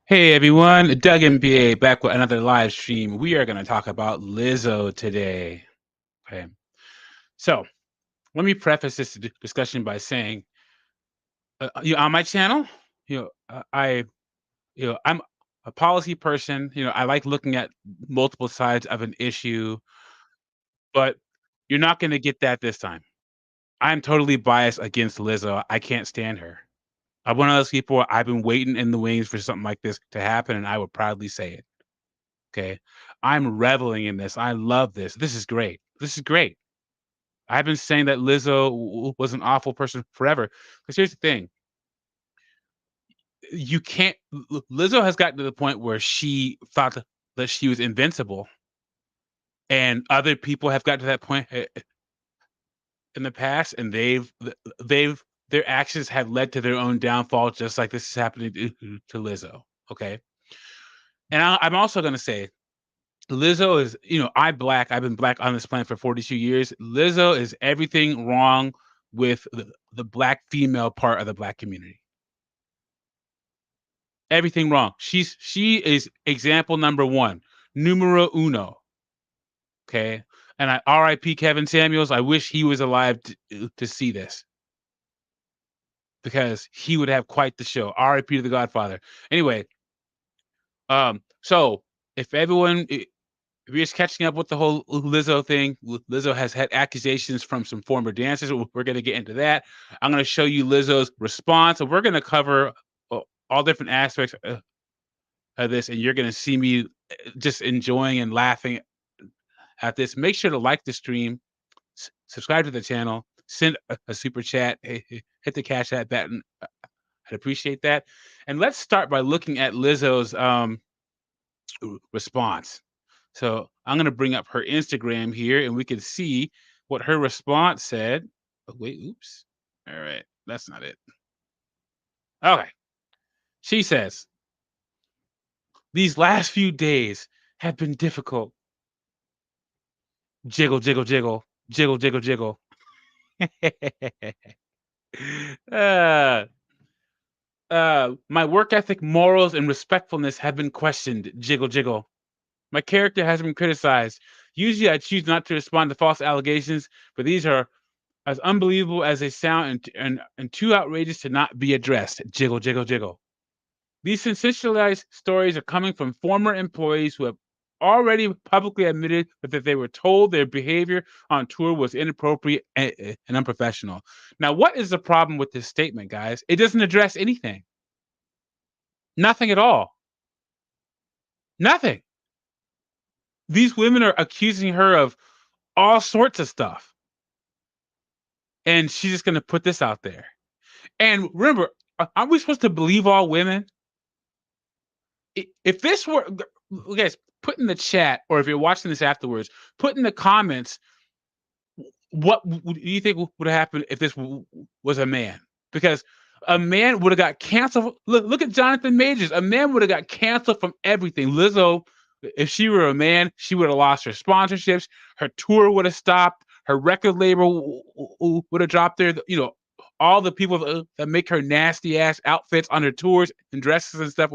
Hey everyone, Doug MBA back with another live stream. We are going to talk about Lizzo today. Okay, so let me preface this discussion by saying, on my channel, I'm a policy person. I like looking at multiple sides of an issue, but you're not going to get that this time. I'm totally biased against Lizzo. I can't stand her. I'm one of those people. I've been waiting in the wings for something like this to happen, and I would proudly say it. Okay. I'm reveling in this. I love this. This is great. This is great. I've been saying that Lizzo was an awful person forever. Because here's the thing. You can't Lizzo has gotten to the point where she thought that she was invincible. And other people have got to that point in the past, and they've their actions have led to their own downfall, just like this is happening to Lizzo. Okay. And I'm also gonna say Lizzo is, I've been black on this planet for 42 years. Lizzo is everything wrong with the black female part of the black community. Everything wrong. She is example number one, numero uno. Okay. And I RIP Kevin Samuels. I wish he was alive to see this because he would have quite the show. RIP to the Godfather. Anyway, so if everyone if you're just catching up with the whole Lizzo thing, Lizzo has had accusations from some former dancers. We're going to get into that. I'm going to show you Lizzo's response, and we're going to cover all different aspects of this, and you're going to see me just enjoying and laughing at this. Make sure to like the stream, subscribe to the channel, send a super chat, hit the cash app button. I'd appreciate that. And let's start by looking at Lizzo's response. So I'm going to bring up her Instagram here and we can see what her response said. Oh, wait, oops. All right, that's not it. Okay. She says, these last few days have been difficult. Jiggle, jiggle, jiggle, jiggle, jiggle, jiggle. uh, my work ethic, morals, and respectfulness have been questioned. Jiggle, jiggle. My character has been criticized. Usually I choose not to respond to false allegations, but these are as unbelievable as they sound and too outrageous to not be addressed. Jiggle, jiggle, jiggle. These sensationalized stories are coming from former employees who have already publicly admitted that they were told their behavior on tour was inappropriate and unprofessional. Now, what is the problem with this statement, guys? It doesn't address anything. Nothing at all. Nothing. These women are accusing her of all sorts of stuff. And she's just going to put this out there. And remember, aren't we supposed to believe all women? If this were, guys, put in the chat, or if you're watching this afterwards, put in the comments what do you think would happen if this was a man? Because a man would have got canceled. Look at Jonathan Majors. A man would have got canceled from everything. Lizzo, if she were a man, she would have lost her sponsorships. Her tour would have stopped. Her record label would have dropped there. All the people that make her nasty ass outfits on her tours and dresses and stuff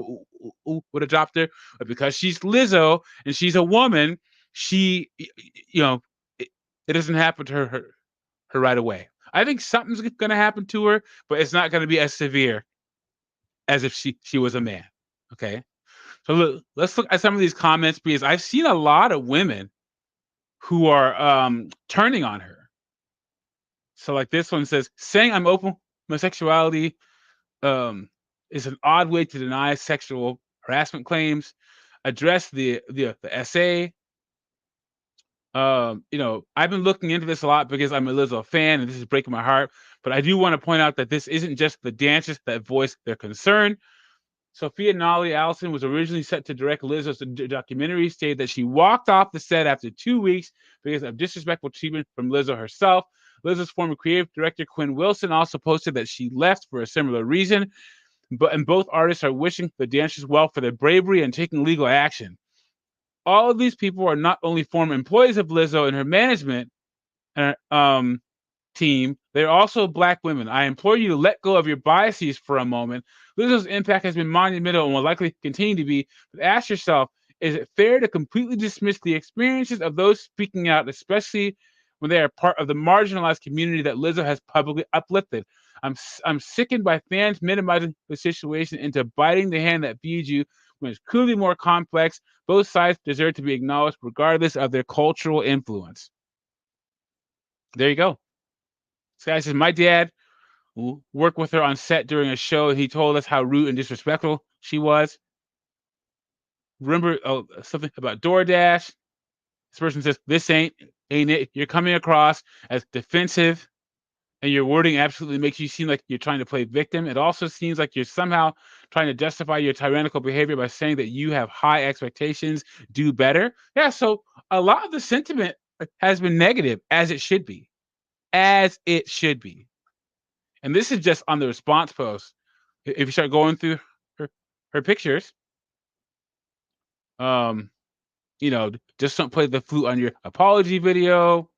would have dropped there. But because she's Lizzo and she's a woman, she, it doesn't happen to her right away. I think something's going to happen to her, but it's not going to be as severe as if she was a man. Okay, so let's look at some of these comments because I've seen a lot of women who are turning on her. So like this one says, saying I'm open homosexuality is an odd way to deny sexual harassment claims. Address the essay. I've been looking into this a lot because I'm a Lizzo fan, and this is breaking my heart. But I do want to point out that this isn't just the dancers that voice their concern. Sophia Nolly Allison was originally set to direct Lizzo's documentary, stated that she walked off the set after 2 weeks because of disrespectful treatment from Lizzo herself. Lizzo's former creative director, Quinn Wilson, also posted that she left for a similar reason. And both artists are wishing the dancers well for their bravery and taking legal action. All of these people are not only former employees of Lizzo and her management, team, they're also Black women. I implore you to let go of your biases for a moment. Lizzo's impact has been monumental and will likely continue to be. But ask yourself, is it fair to completely dismiss the experiences of those speaking out, especially when they are part of the marginalized community that Lizzo has publicly uplifted? I'm sickened by fans minimizing the situation into biting the hand that feeds you when it's clearly more complex. Both sides deserve to be acknowledged regardless of their cultural influence. There you go. This guy says, my dad worked with her on set during a show, and he told us how rude and disrespectful she was. Remember something about DoorDash? This person says, this ain't it. You're coming across as defensive, and your wording absolutely makes you seem like you're trying to play victim. It also seems like you're somehow trying to justify your tyrannical behavior by saying that you have high expectations, do better. Yeah, so a lot of the sentiment has been negative, as it should be. As it should be. And this is just on the response post. If you start going through her pictures, um, just don't play the flute on your apology video.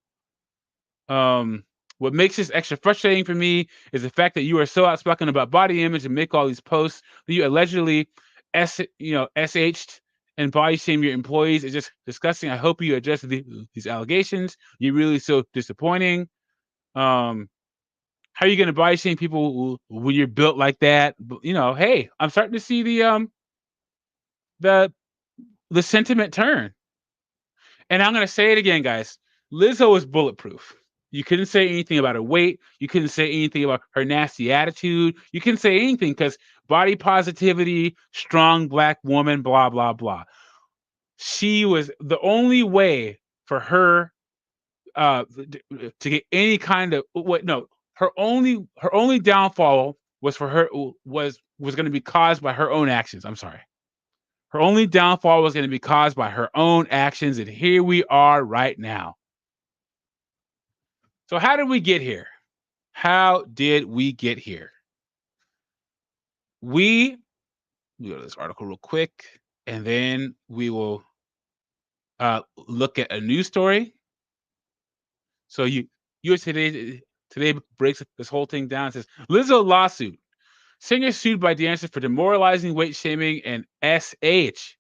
What makes this extra frustrating for me is the fact that you are so outspoken about body image and make all these posts that you allegedly SH'd and body shame your employees. It's just disgusting. I hope you address these allegations. You're really so disappointing. How are you going to body shame people when you're built like that? Hey, I'm starting to see the sentiment turn. And I'm going to say it again, guys. Lizzo is bulletproof. You couldn't say anything about her weight. You couldn't say anything about her nasty attitude. You couldn't say anything because body positivity, strong Black woman, blah, blah, blah. She was the only way for her to get any kind of her only downfall was for her was going to be caused by her own actions. I'm sorry. Her only downfall was going to be caused by her own actions, and here we are right now. So how did we get here? How did we get here? We go to this article real quick, and then we will look at a news story. So USA today breaks this whole thing down. It says Lizzo lawsuit. Singer sued by dancers for demoralizing, weight shaming, and SH.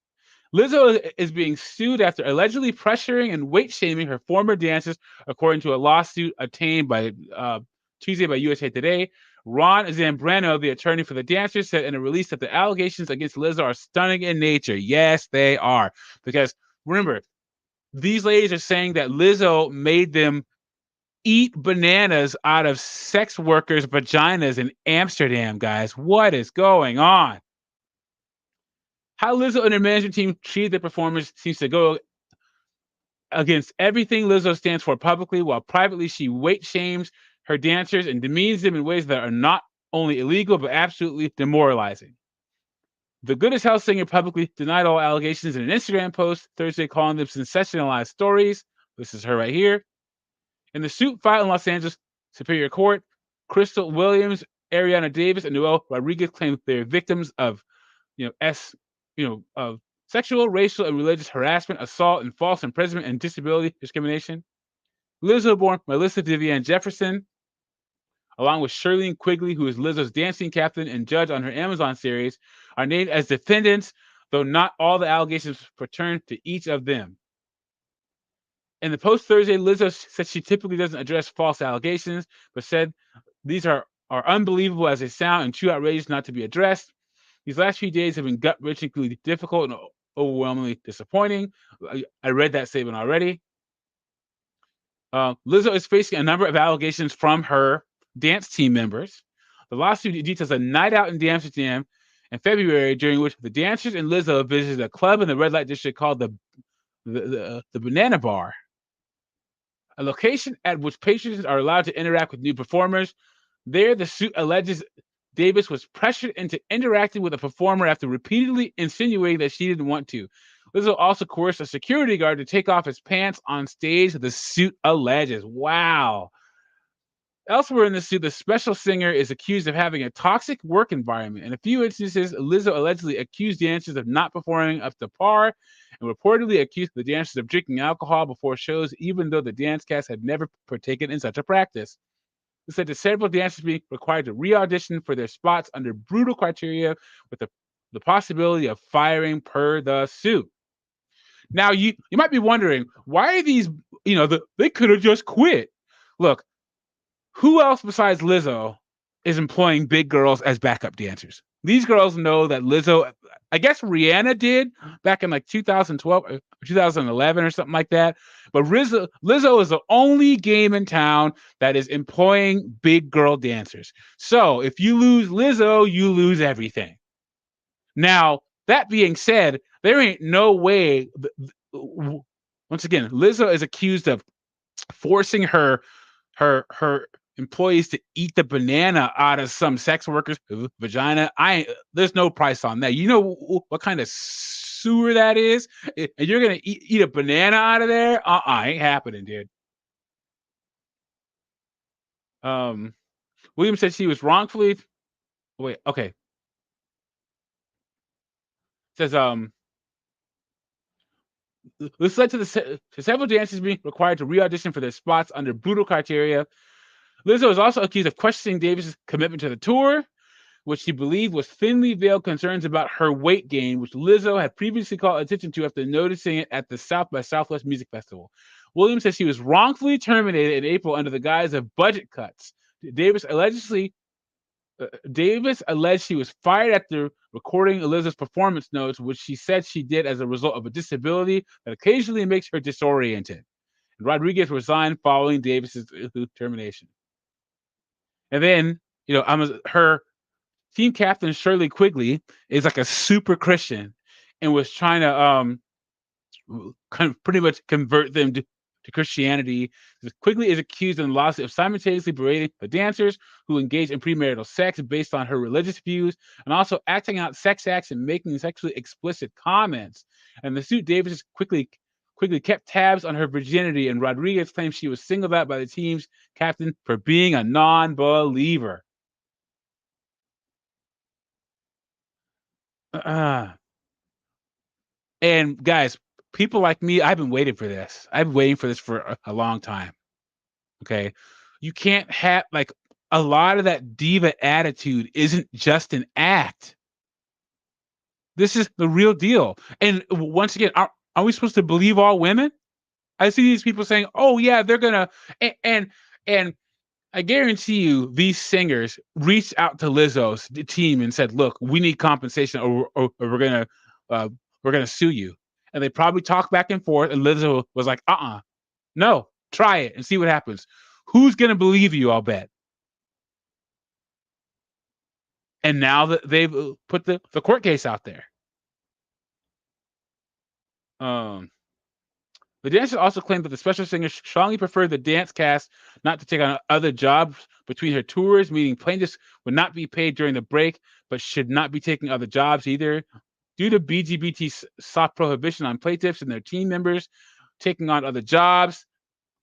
Lizzo is being sued after allegedly pressuring and weight shaming her former dancers, according to a lawsuit obtained by Tuesday by USA Today. Ron Zambrano, the attorney for the dancers, said in a release that the allegations against Lizzo are stunning in nature. Yes, they are. Because remember, these ladies are saying that Lizzo made them eat bananas out of sex workers' vaginas in Amsterdam, guys. What is going on? How Lizzo and her management team treated the performers seems to go against everything Lizzo stands for publicly, while privately she weight shames her dancers and demeans them in ways that are not only illegal, but absolutely demoralizing. The Good as Hell singer publicly denied all allegations in an Instagram post Thursday, calling them sensationalized stories. This is her right here. In the suit filed in Los Angeles Superior Court, Crystal Williams, Ariana Davis, and Noel Rodriguez claimed they're victims of, of sexual, racial, and religious harassment, assault, and false imprisonment and disability discrimination. Lizzo-born Melissa Vivian Jefferson, along with Shirlene Quigley, who is Lizzo's dancing captain and judge on her Amazon series, are named as defendants, though not all the allegations pertain to each of them. In the post Thursday, Lizzo said she typically doesn't address false allegations, but said these are unbelievable as they sound and too outrageous not to be addressed. These last few days have been gut-wrenchingly difficult and overwhelmingly disappointing. I read that statement already. Lizzo is facing a number of allegations from her dance team members. The lawsuit details a night out in Amsterdam in February, during which the dancers and Lizzo visited a club in the red light district called the Banana Bar, a location at which patrons are allowed to interact with new performers. There, the suit alleges Davis was pressured into interacting with a performer after repeatedly insinuating that she didn't want to. Lizzo also coerced a security guard to take off his pants on stage, the suit alleges. Wow. Elsewhere in the suit, the special singer is accused of having a toxic work environment. In a few instances, Lizzo allegedly accused dancers of not performing up to par and reportedly accused the dancers of drinking alcohol before shows, even though the dance cast had never partaken in such a practice. It said that several dancers being required to re-audition for their spots under brutal criteria with the possibility of firing per the suit. Now you might be wondering, why are these, they could have just quit. Look, who else besides Lizzo is employing big girls as backup dancers? These girls know that Lizzo, I guess Rihanna did back in like 2012 or 2011 or something like that. But Lizzo is the only game in town that is employing big girl dancers. So if you lose Lizzo, you lose everything. Now, that being said, there ain't no way. Once again, Lizzo is accused of forcing her employees to eat the banana out of some sex worker's vagina. There's no price on that. You know what kind of sewer that is? And you're gonna eat a banana out of there? Ain't happening, dude. Williams said she was wrongfully. Wait, okay. Says this led to several dancers being required to re-audition for their spots under brutal criteria. Lizzo is also accused of questioning Davis' commitment to the tour, which she believed was thinly veiled concerns about her weight gain, which Lizzo had previously called attention to after noticing it at the South by Southwest Music Festival. Williams said she was wrongfully terminated in April under the guise of budget cuts. Davis alleged she was fired after recording Lizzo's performance notes, which she said she did as a result of a disability that occasionally makes her disoriented. And Rodriguez resigned following Davis's termination. And then, her team captain Shirley Quigley is like a super Christian and was trying to kind of pretty much convert them to Christianity. Quigley is accused in the lawsuit of simultaneously berating the dancers who engaged in premarital sex based on her religious views, and also acting out sex acts and making sexually explicit comments. And the suit Davis quickly kept tabs on her virginity, and Rodriguez claims she was singled out by the team's captain for being a non-believer. And guys, people like me, I've been waiting for this. I've been waiting for this for a long time. Okay. You can't have like a lot of that diva attitude isn't just an act. This is the real deal. And once again, are we supposed to believe all women? I see these people saying, "Oh yeah, they're gonna," and I guarantee you, these singers reached out to Lizzo's team and said, "Look, we need compensation, or we're gonna sue you." And they probably talked back and forth, and Lizzo was like, no, try it and see what happens. Who's gonna believe you? I'll bet." And now that they've put the court case out there. The dancers also claimed that the special singer strongly preferred the dance cast not to take on other jobs between her tours, meaning plaintiffs would not be paid during the break, but should not be taking other jobs either. Due to BGBT's soft prohibition on plaintiffs and their team members taking on other jobs,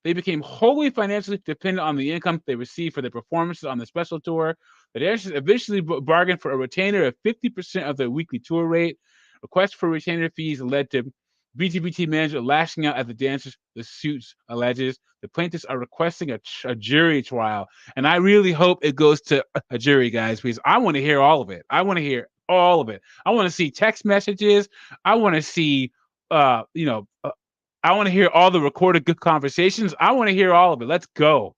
they became wholly financially dependent on the income they received for their performances on the special tour. The dancers eventually bargained for a retainer of 50% of their weekly tour rate. Requests for retainer fees led to BGBT manager lashing out at the dancers. The suit alleges the plaintiffs are requesting a jury trial, and I really hope it goes to a jury, guys, because I want to hear all of it. I want to hear all of it. I want to see text messages. I want to see, I want to hear all the recorded good conversations. I want to hear all of it. Let's go.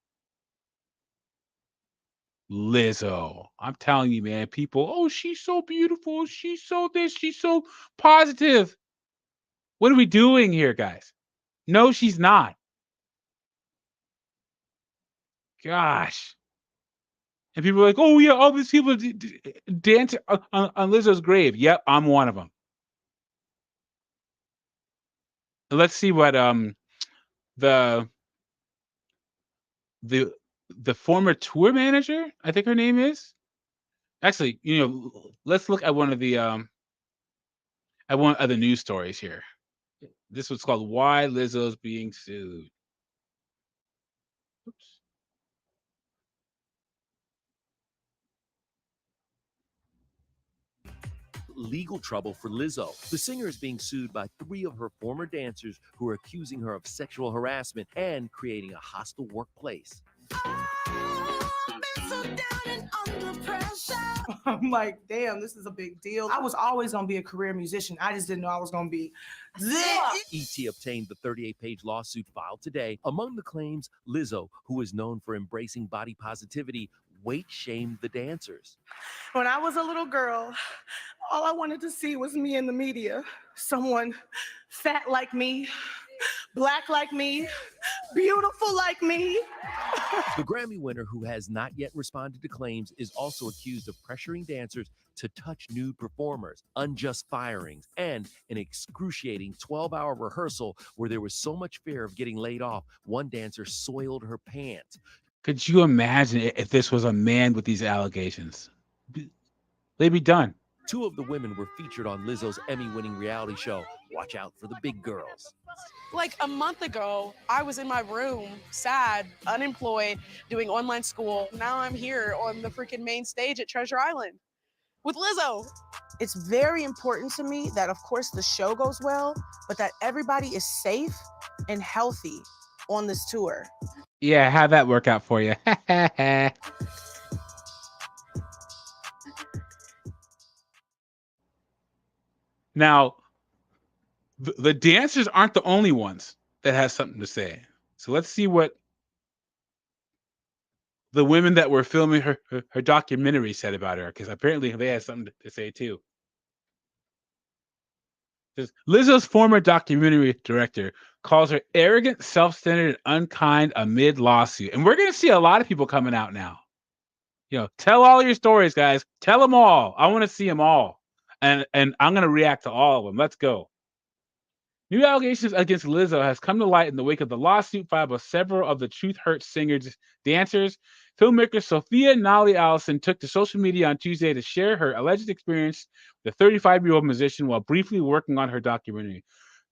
Lizzo. I'm telling you, man, people, "Oh, she's so beautiful. She's so this. She's so positive." What are we doing here, guys? No, she's not. Gosh. And people are like, "Oh, yeah, all these people dance on Lizzo's grave." Yep, I'm one of them. Let's see what the the the former tour manager, I think her name is. Actually, let's look at one of the news stories here. This was called "Why Lizzo's Being Sued." Oops. Legal trouble for Lizzo. The singer is being sued by 3 of her former dancers who are accusing her of sexual harassment and creating a hostile workplace. I'm like, damn, this is a big deal. I was always going to be a career musician. I just didn't know I was going to be this. ET obtained the 38-page lawsuit filed today. Among the claims, Lizzo, who is known for embracing body positivity, weight shamed the dancers. When I was a little girl, all I wanted to see was me in the media. Someone fat like me, black like me, beautiful like me. The Grammy winner, who has not yet responded to claims, is also accused of pressuring dancers to touch nude performers, unjust firings, and an excruciating 12-hour rehearsal where there was so much fear of getting laid off, one dancer soiled her pants. Could you imagine if this was a man with these allegations? They'd be done. Two of the women were featured on Lizzo's Emmy-winning reality show. Watch out for the big girls. Like a month ago, I was in my room, sad, unemployed, doing online school. Now I'm here on the freaking main stage at Treasure Island with Lizzo. It's very important to me that, of course, the show goes well, but that everybody is safe and healthy on this tour. Yeah, how'd that work out for you? Now, the dancers aren't the only ones that has something to say. So let's see what the women that were filming her documentary said about her, because apparently they had something to say too. Lizzo's former documentary director calls her arrogant, self-centered, and unkind amid lawsuit. And we're going to see a lot of people coming out now. You know, tell all your stories, guys. Tell them all. I want to see them all. And I'm going to react to all of them. Let's go. New allegations against Lizzo has come to light in the wake of the lawsuit filed by several of the Truth Hurts singers, dancers. Filmmaker Sophia Nolly Allison took to social media on Tuesday to share her alleged experience with the 35-year-old musician while briefly working on her documentary.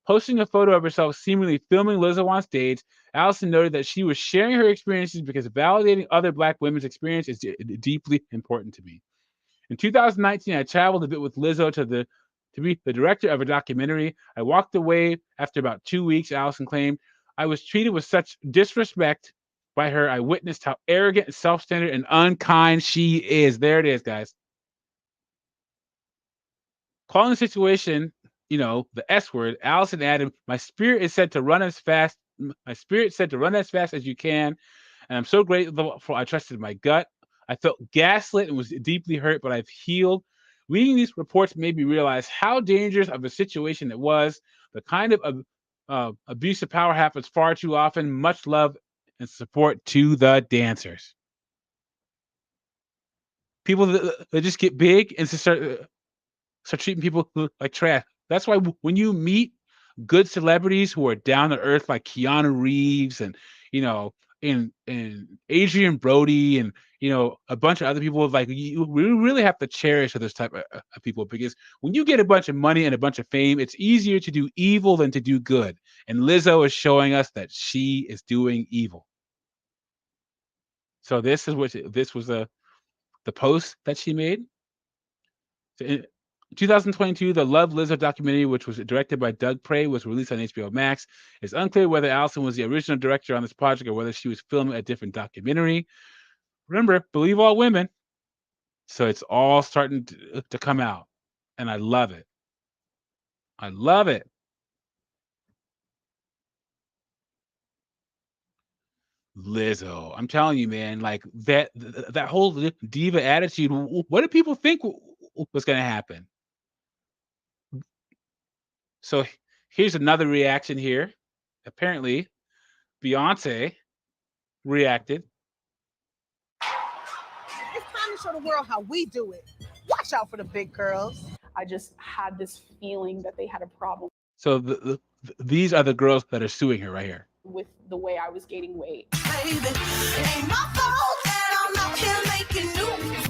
Posting a photo of herself seemingly filming Lizzo on stage, Allison noted that she was sharing her experiences because validating other Black women's experience is deeply important to me. In 2019, I traveled a bit with Lizzo to be the director of a documentary. I walked away after about 2 weeks, Allison claimed. I was treated with such disrespect by her. I witnessed how arrogant, self-centered, and unkind she is. There it is, guys. Calling the situation, the S word, Allison added, my spirit said to run as fast as you can. And I'm so grateful I trusted my gut. I felt gaslit and was deeply hurt, but I've healed. Reading these reports made me realize how dangerous of a situation it was. The kind of abuse of power happens far too often. Much love and support to the dancers. People that just get big and start treating people like trash. That's why when you meet good celebrities who are down to earth like Keanu Reeves and and Adrian Brody and a bunch of other people, like we really have to cherish those type of people, because when you get a bunch of money and a bunch of fame, it's easier to do evil than to do good. And Lizzo is showing us that she is doing evil. So this was the post that she made. In 2022, the Love Lizzo documentary, which was directed by Doug Prey, was released on HBO Max. It's unclear whether Allison was the original director on this project or whether she was filming a different documentary. Remember, believe all women. So it's all starting to come out, and I love it. I love it. Lizzo, I'm telling you, man, like that whole diva attitude. What did people think was going to happen? So here's another reaction here. Apparently, Beyonce reacted. It's time to show the world how we do it. Watch out for the big girls. I just had this feeling that they had a problem So these are the girls that are suing her right here. with the way I was gaining weight. Baby, it ain't my fault that I'm out here making news.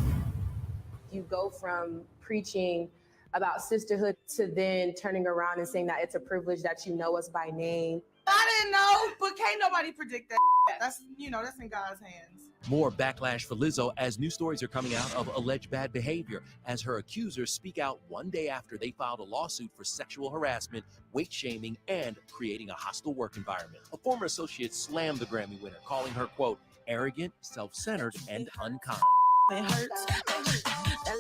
You go from preaching about sisterhood to then turning around and saying that it's a privilege that you know us by name. I didn't know, but can't nobody predict that. That's in God's hands. More backlash for Lizzo as new stories are coming out of alleged bad behavior as her accusers speak out one day after they filed a lawsuit for sexual harassment, weight shaming, and creating a hostile work environment. A former associate slammed the Grammy winner, calling her, quote, arrogant, self-centered, and unkind. It hurts.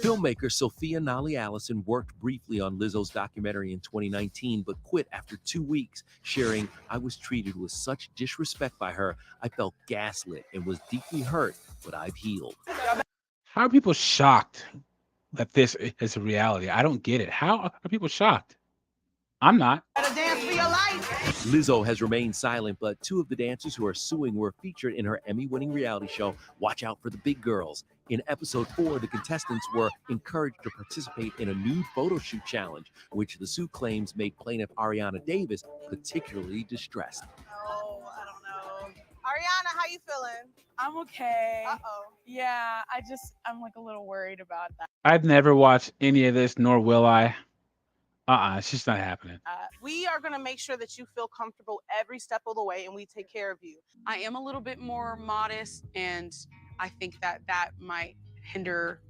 Filmmaker Sophia Nali Allison worked briefly on Lizzo's documentary in 2019, but quit after 2 weeks, sharing, "I was treated with such disrespect by her. I felt gaslit and was deeply hurt, but I've healed." How are people shocked that this is a reality? I don't get it. How are people shocked? I'm not. Gotta dance for your life. Lizzo has remained silent, but 2 of the dancers who are suing were featured in her Emmy-winning reality show, Watch Out for the Big Girls. In episode 4, the contestants were encouraged to participate in a nude photo shoot challenge, which the suit claims made plaintiff Ariana Davis particularly distressed. Oh, I don't know. Ariana, how you feeling? I'm okay. Uh-oh. Yeah, I'm like a little worried about that. I've never watched any of this, nor will I. It's just not happening. We are going to make sure that you feel comfortable every step of the way, and we take care of you. I am a little bit more modest, and I think that might hinder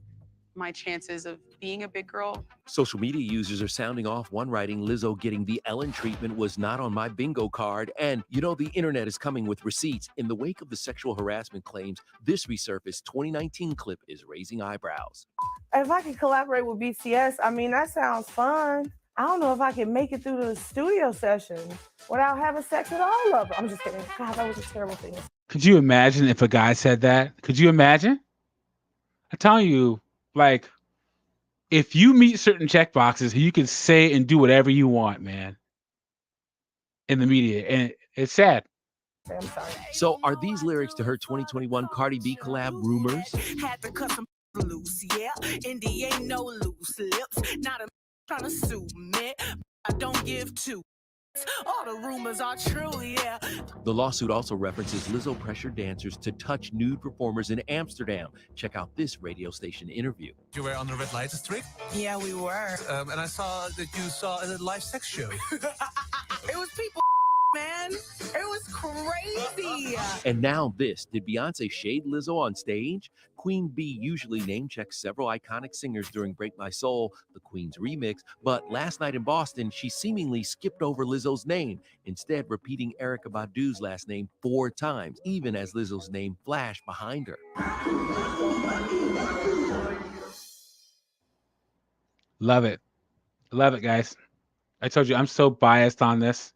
my chances of being a big girl. Social media users are sounding off, one writing, "Lizzo getting the Ellen treatment was not on my bingo card." And, the internet is coming with receipts. In the wake of the sexual harassment claims, this resurfaced 2019 clip is raising eyebrows. If I could collaborate with BTS, I mean, that sounds fun. I don't know if I can make it through the studio session without having sex with all of them. I'm just kidding. God, that was a terrible thing. Could you imagine if a guy said that? Could you imagine? I'm telling you, like, if you meet certain check boxes, you can say and do whatever you want, man, in the media. And it's sad. I'm sorry. So are these lyrics to her 2021 Cardi B collab rumors? Had to cut some loose, yeah. Indy ain't no loose lips. Not a trying to sue me. I don't give two. All the rumors are true, yeah. The lawsuit also references Lizzo pressured dancers to touch nude performers in Amsterdam. Check out this radio station interview. You were on the red light district, Yeah, we were. and I saw that you saw a live sex show. It was people, man. It was crazy. And now this, did Beyonce shade Lizzo on stage? Queen Bee usually name checks several iconic singers during Break My Soul, the Queen's remix, but last night in Boston, she seemingly skipped over Lizzo's name, instead repeating Erykah Badu's last name 4 times, even as Lizzo's name flashed behind her. Love it. Love it, guys. I told you, I'm so biased on this.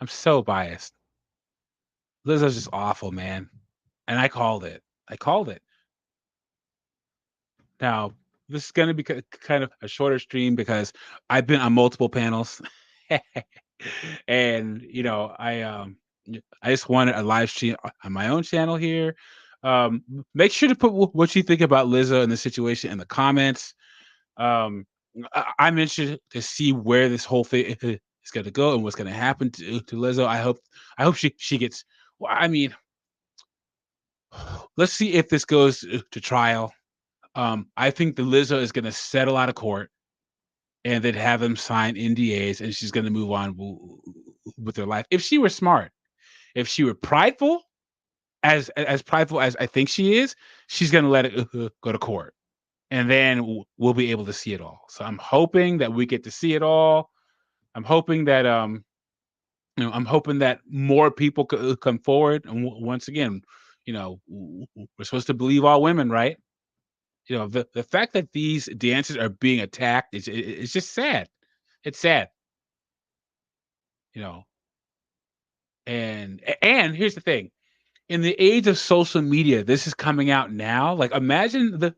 I'm so biased. Lizzo's just awful, man. And I called it. Now, this is going to be kind of a shorter stream because I've been on multiple panels. And, I just wanted a live stream on my own channel here. Make sure to put what you think about Lizzo and the situation in the comments. I'm interested to see where this whole thing is going to go and what's going to happen to Lizzo. I hope she gets. Well, I mean, let's see if this goes to trial. I think the Lizzo is going to settle out of court and then have them sign NDAs, and she's going to move on with her life. If she were smart, if she were prideful, as prideful as I think she is, she's going to let it go to court, and then we'll be able to see it all. So I'm hoping that we get to see it all. I'm hoping that I'm hoping that more people come forward. And once again, we're supposed to believe all women, right? The fact that these dancers are being attacked is just sad. It's sad. And here's the thing. In the age of social media, this is coming out now. Like, imagine the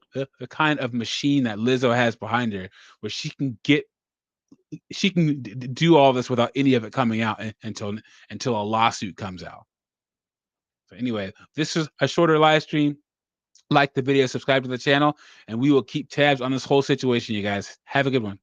kind of machine that Lizzo has behind her, where she can do all this without any of it coming out until a lawsuit comes out. So anyway, this is a shorter live stream. Like the video, subscribe to the channel, and we will keep tabs on this whole situation, you guys. Have a good one.